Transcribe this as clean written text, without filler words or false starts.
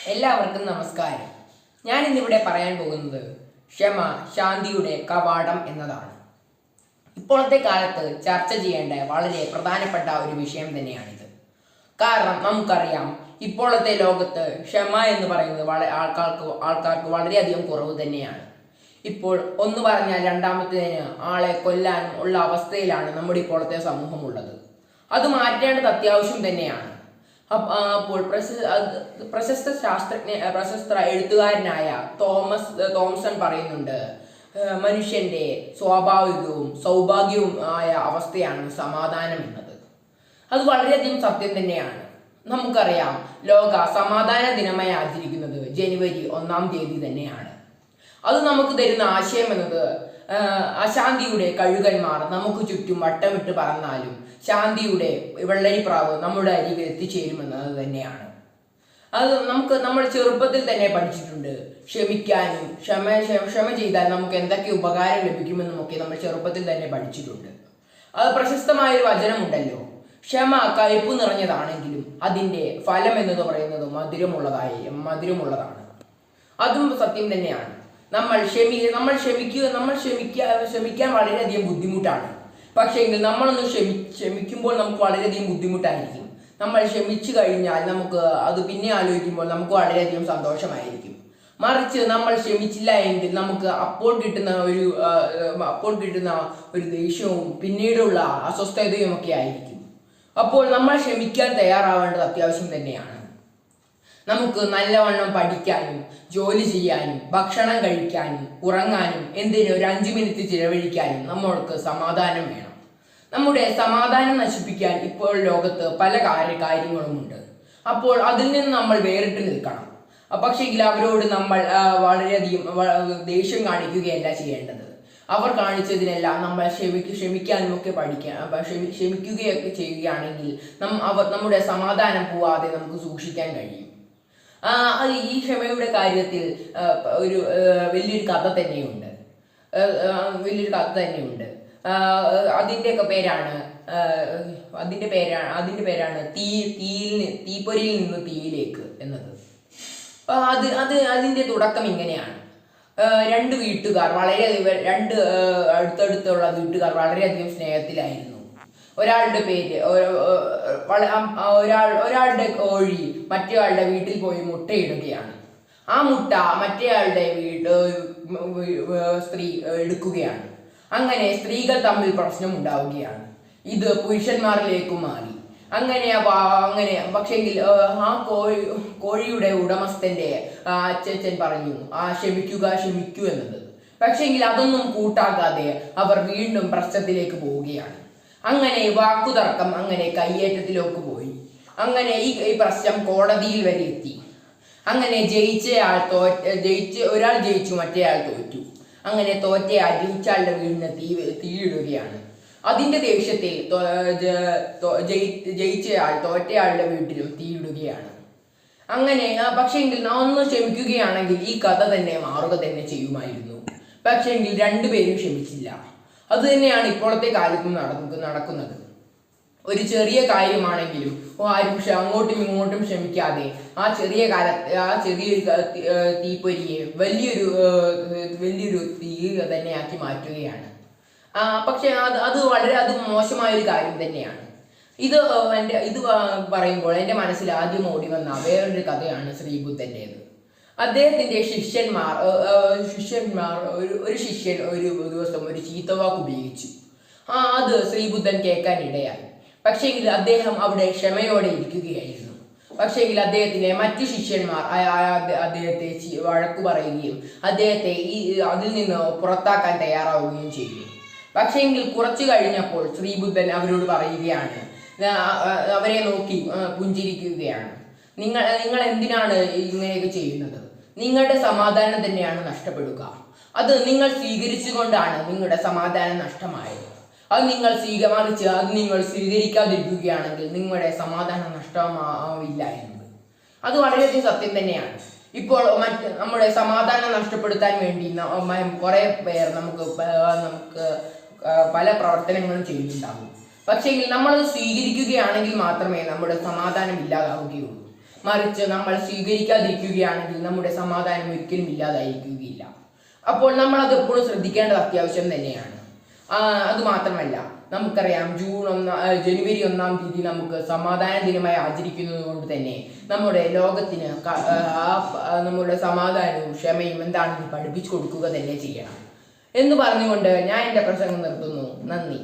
എല്ലാവർക്കും നമസ്കാരം. ഞാൻ ഇന്നിവിടെ പറയാൻ പോകുന്നത് ക്ഷമ ശാന്തിയുടെ കവാടം എന്നതാണ്. ഇപ്പോഴത്തെ കാലത്ത് ചർച്ച ചെയ്യേണ്ട വളരെ പ്രധാനപ്പെട്ട ഒരു വിഷയം തന്നെയാണിത്. കാരണം നമുക്കറിയാം, ഇപ്പോഴത്തെ ലോകത്ത് ക്ഷമ എന്ന് പറയുന്നത് ആൾക്കാർക്ക് വളരെയധികം കുറവ് തന്നെയാണ്. ഇപ്പോൾ ഒന്ന് പറഞ്ഞാൽ രണ്ടാമത്തേന് ആളെ കൊല്ലാനും ഉള്ള അവസ്ഥയിലാണ് നമ്മുടെ ഇപ്പോഴത്തെ സമൂഹമുള്ളത്. അത് മാറ്റേണ്ടത് അത്യാവശ്യം തന്നെയാണ്. അപ്പോൾ പ്രശസ്ത എഴുത്തുകാരനായ തോമസൺ പറയുന്നുണ്ട്, മനുഷ്യന്റെ സ്വാഭാവികവും സൗഭാഗ്യവും ആയ അവസ്ഥയാണ് സമാധാനം എന്നത്. അത് വളരെയധികം സത്യം തന്നെയാണ്. നമുക്കറിയാം, ലോക സമാധാന ദിനമായി ആചരിക്കുന്നത് ജനുവരി 1-ാം തീയതി തന്നെയാണ്. അത് നമുക്ക് തരുന്ന ആശയം എന്നത്, അശാന്തിയുടെ കഴുകന്മാർ നമുക്ക് ചുറ്റും വട്ടമിട്ട് പറന്നാലും ശാന്തിയുടെ വെള്ളരിപ്രാവ് നമ്മുടെ അരികിൽ എത്തിച്ചേരുമെന്നത് തന്നെയാണ്. അത് നമ്മൾ ചെറുപ്പത്തിൽ തന്നെ പഠിച്ചിട്ടുണ്ട്. ക്ഷമിക്കാനും ക്ഷമ ചെയ്താൽ നമുക്ക് എന്തൊക്കെ ഉപകാരം ലഭിക്കുമെന്നുമൊക്കെ നമ്മൾ ചെറുപ്പത്തിൽ തന്നെ പഠിച്ചിട്ടുണ്ട്. അത് പ്രശസ്തമായൊരു വചനമുണ്ടല്ലോ, ക്ഷമ കയ്പു നിറഞ്ഞതാണെങ്കിലും അതിൻ്റെ ഫലം എന്ന് പറയുന്നത് മധുരമുള്ളതാണ്. അതും സത്യം തന്നെയാണ്. ക്ഷമിക്കാൻ വളരെയധികം ബുദ്ധിമുട്ടാണ്. പക്ഷേ നമ്മളൊന്ന് ക്ഷമിക്കുമ്പോൾ നമുക്ക് വളരെയധികം ബുദ്ധിമുട്ടായിരിക്കും. നമ്മൾ ക്ഷമിച്ചു കഴിഞ്ഞാൽ നമുക്ക് അത് പിന്നെ ആലോചിക്കുമ്പോൾ നമുക്ക് വളരെയധികം സന്തോഷമായിരിക്കും. മറിച്ച് നമ്മൾ ക്ഷമിച്ചില്ല എങ്കിൽ നമുക്ക് അപ്പോൾ കിട്ടുന്ന ഒരു ദേഷ്യവും പിന്നീടുള്ള അസ്വസ്ഥതയും ഒക്കെ ആയിരിക്കും. അപ്പോൾ നമ്മൾ ക്ഷമിക്കാൻ തയ്യാറാവേണ്ടത് അത്യാവശ്യം തന്നെയാണ്. നമുക്ക് നല്ലവണ്ണം പഠിക്കാനും ജോലി ചെയ്യാനും ഭക്ഷണം കഴിക്കാനും ഉറങ്ങാനും ഒരു 5 മിനിറ്റ് ചിലവഴിക്കാനും നമ്മൾക്ക് സമാധാനം വേണം. നമ്മുടെ സമാധാനം നശിപ്പിക്കാൻ ഇപ്പോൾ ലോകത്ത് പല കാര്യങ്ങളുമുണ്ട്. അപ്പോൾ അതിൽ നിന്ന് നമ്മൾ വേറിട്ട് നിൽക്കണം. പക്ഷേങ്കിൽ അവരോട് നമ്മൾ വളരെയധികം ദേഷ്യം കാണിക്കുകയല്ല ചെയ്യേണ്ടത്. അവർ കാണിച്ചതിനെല്ലാം നമ്മൾ ക്ഷമിക്കാനും ഒക്കെ ക്ഷമിക്കുകയൊക്കെ ചെയ്യുകയാണെങ്കിൽ നമ്മുടെ സമാധാനം പോവാതെ നമുക്ക് സൂക്ഷിക്കാൻ കഴിയും. ഈ ക്ഷമയുടെ കാര്യത്തിൽ വലിയൊരു കഥ തന്നെയുണ്ട്. അതിന്റെ പേരാണ് തീപ്പൊരിയിൽ നിന്ന് തീയിലേക്ക് എന്നത്. അതിന്റെ തുടക്കം ഇങ്ങനെയാണ്. രണ്ട് അടുത്തടുത്തുള്ള വീട്ടുകാർ വളരെയധികം സ്നേഹത്തിലായിരുന്നു. ഒരാളുടെ കോഴി മറ്റേയാളുടെ വീട്ടിൽ പോയി മുട്ടയിടുകയാണ്. ആ മുട്ട മറ്റേയാളുടെ സ്ത്രീ എടുക്കുകയാണ്. അങ്ങനെ സ്ത്രീകൾ തമ്മിൽ പ്രശ്നം ഉണ്ടാവുകയാണ്. ഇത് പുരുഷന്മാരിലേക്കും മാറി. അങ്ങനെ പക്ഷെങ്കിൽ ആ കോഴിയുടെ ഉടമസ്ഥന്റെ അച്ഛൻ പറഞ്ഞു, ക്ഷമിക്കൂ എന്നത്. പക്ഷെങ്കിൽ അതൊന്നും കൂട്ടാക്കാതെ അവർ വീണ്ടും പ്രശ്നത്തിലേക്ക് പോവുകയാണ്. അങ്ങനെ വാക്കുതർക്കം അങ്ങനെ കയ്യേറ്റത്തിലേക്ക് പോയി. അങ്ങനെ ഈ പ്രശ്നം കോടതിയിൽ വരെ എത്തി. അങ്ങനെ ഒരാൾ ജയിച്ചു, മറ്റേയാൾ തോറ്റു. അങ്ങനെ തോറ്റയാൾ ജയിച്ചാളുടെ വീടിന് തീയിടുകയാണ്. അതിന്റെ ദേഷ്യത്തിൽ ജയിച്ചയാൾ തോറ്റയാളുടെ വീട്ടിലും തീയിടുകയാണ്. അങ്ങനെ പക്ഷെങ്കിൽ നാം ഒന്ന് ക്ഷമിക്കുകയാണെങ്കിൽ ഈ കഥ തന്നെ മാറുക തന്നെ ചെയ്യുമായിരുന്നു. പക്ഷെങ്കിൽ രണ്ടുപേരും ക്ഷമിച്ചില്ല. അത് തന്നെയാണ് ഇപ്പോഴത്തെ കാലത്തും നടക്കുന്നത്. ഒരു ചെറിയ കാര്യമാണെങ്കിലും ആരും അങ്ങോട്ടും ഇങ്ങോട്ടും ക്ഷമിക്കാതെ ആ ചെറിയൊരു തീപ്പൊരിയെ വലിയൊരു തീ തന്നെയാക്കി മാറ്റുകയാണ്. പക്ഷെ അത് മോശമായൊരു കാര്യം തന്നെയാണ്. ഇത് പറയുമ്പോൾ എൻ്റെ മനസ്സിൽ ആദ്യം ഓടി വന്ന വേറൊരു കഥയാണ് ശ്രീബുദ്ധൻ്റെത്. അദ്ദേഹത്തിന്റെ ശിഷ്യന്മാർ ഒരു ശിഷ്യൻ ഒരു ദിവസം ഒരു ചീത്തവാക്ക് ഉപയോഗിച്ചു. അത് ശ്രീബുദ്ധൻ കേൾക്കാനിടയായി. പക്ഷേങ്കിൽ അദ്ദേഹം അവിടെ ക്ഷമയോടെ ഇരിക്കുകയായിരുന്നു. പക്ഷേങ്കിൽ അദ്ദേഹത്തിന്റെ മറ്റു ശിഷ്യന്മാർ അദ്ദേഹത്തെ വഴക്കു പറയുകയും അദ്ദേഹത്തെ അതിൽ നിന്ന് പുറത്താക്കാൻ തയ്യാറാവുകയും ചെയ്തു. പക്ഷേങ്കിൽ കുറച്ചു കഴിഞ്ഞപ്പോൾ ശ്രീബുദ്ധൻ അവരോട് പറയുകയാണ്, അവരെ നോക്കി പുഞ്ചിരിക്കുകയാണ്, നിങ്ങൾ എന്തിനാണ് ഇങ്ങനെയൊക്കെ ചെയ്യുന്നത്? നിങ്ങളുടെ സമാധാനം തന്നെയാണ് നഷ്ടപ്പെടുക. അത് നിങ്ങൾ സ്വീകരിച്ചുകൊണ്ടാണ് നിങ്ങളുടെ സമാധാനം നഷ്ടമായത്. അത് നിങ്ങൾ സ്വീകരിക്കാതിരിക്കുകയാണെങ്കിൽ നിങ്ങളുടെ സമാധാനം നഷ്ടമാവില്ല എന്നത്. അത് വളരെയധികം സത്യം തന്നെയാണ്. ഇപ്പോൾ നമ്മുടെ സമാധാനം നഷ്ടപ്പെടുത്താൻ വേണ്ടി കുറെ പേർ നമുക്ക് പല പ്രവർത്തനങ്ങളും ചെയ്യുന്നുണ്ടാകും. പക്ഷേ നമ്മളത് സ്വീകരിക്കുകയാണെങ്കിൽ മാത്രമേ നമ്മുടെ സമാധാനം ഇല്ലാതാവുകയുള്ളൂ. മറിച്ച് നമ്മൾ സ്വീകരിക്കാതിരിക്കുകയാണെങ്കിൽ നമ്മുടെ സമാധാനം ഒരിക്കലും ഇല്ലാതായിരിക്കുകയില്ല. അപ്പോൾ നമ്മൾ അത് എപ്പോഴും ശ്രദ്ധിക്കേണ്ടത് അത്യാവശ്യം തന്നെയാണ്. അത് മാത്രമല്ല, നമുക്കറിയാം ജനുവരി 1-ാം തീയതി നമുക്ക് സമാധാന ദിനമായി ആചരിക്കുന്നത് കൊണ്ട് തന്നെ നമ്മുടെ ലോകത്തിന് നമ്മുടെ സമാധാനവും ക്ഷമയും എന്താണെന്ന് പഠിപ്പിച്ചു കൊടുക്കുക തന്നെ ചെയ്യണം എന്ന് പറഞ്ഞുകൊണ്ട് ഞാൻ എൻ്റെ പ്രസംഗം നിർത്തുന്നു. നന്ദി.